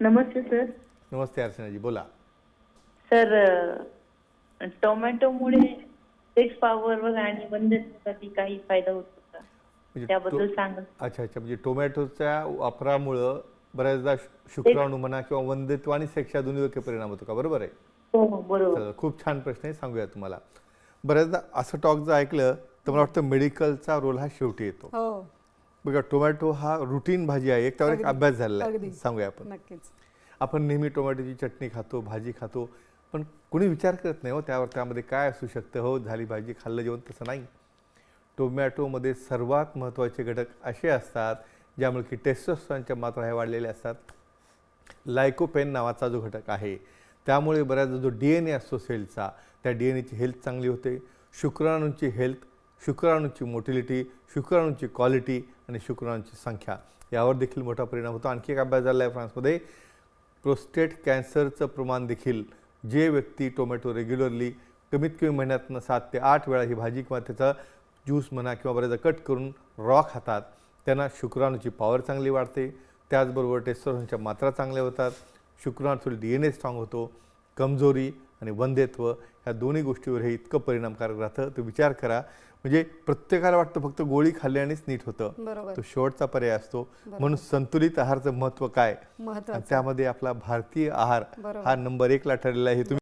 नमस्ते sir. नमस्ते अर्चनाजी, बोला. Sir, टोमॅटोमुळे sex पॉवरवर आणि बंधनसाठी काही फायदा होतो का? म्हणजे त्याबद्दल सांगा. अच्छा अच्छा, म्हणजे टोमॅटोच्या वापरामुळं बऱ्याचदा शुक्राणू म्हणा किंवा वंध्यत्व आणि सेक्स या दोन्हीवर परिणाम होतो का? बरोबर आहे. हो हो, बरोबर. चला, खूप छान प्रश्न आहे, सांगूया तुम्हाला. बऱ्याचदा असं टॉक जर ऐकलं तर मला वाटतं मेडिकलचा रोल हा शेवटी येतो. हो, बघा, टोमॅटो हा रुटीन भाजी आहे, एक त्यावर एक अगदी, अभ्यास झालेला आहे. अगदी. सांगूया आपण. नक्कीच. आपण नेहमी टोमॅटोची चटणी खातो, भाजी खातो, पण कुणी विचार करत नाही हो त्यामध्ये काय असू शकतं. हो, झाली भाजी, खाल्लं जेवण, तसं नाही. टोमॅटोमध्ये सर्वात महत्त्वाचे घटक असे असतात ज्यामुळे की टेस्टोस्टेरॉनच्या मात्रा ह्या वाढलेल्या असतात. लायकोपेन नावाचा जो घटक आहे त्यामुळे बऱ्याचदा जो DNA असतो सेलचा, त्या DNAची हेल्थ चांगली होते. शुक्राणूंची हेल्थ, शुक्राणूंची मोटिलिटी, शुक्राणूंची क्वालिटी आणि शुक्राणूंची संख्या यावर देखील मोठा परिणाम होतो. आणखी एक अभ्यास झाला आहे फ्रान्समध्ये. प्रोस्टेट कॅन्सरचं प्रमाण देखील, जे व्यक्ती टोमॅटो रेग्युलरली कमीत कमी महिन्यातनं 7 ते 8 वेळा ही भाजी किंवा त्याचा ज्यूस म्हणा किंवा बऱ्याचदा कट करून रॉ खातात, त्यांना शुक्राणूची पॉवर चांगली वाढते. त्याचबरोबर टेस्टोस्टेरॉनच्या मात्रा चांगल्या होतात, शुक्राणूचा DNA स्ट्रॉंग होतो. कमजोरी आणि वंध्यत्व ह्या दोन्ही गोष्टीवर हे इतकं परिणामकारक राहतं. तो विचार करा. म्हणजे प्रत्येकाला वाटतं फक्त गोळी खाल्ल्यानेच नीट होतं, बरोबर. तो शेवटचा पर्याय असतो. म्हणून संतुलित आहाराचं महत्त्व काय, आणि त्यामध्ये आपला भारतीय आहार हा नंबर 1 ला ठरलेला आहे. हे तुम्ही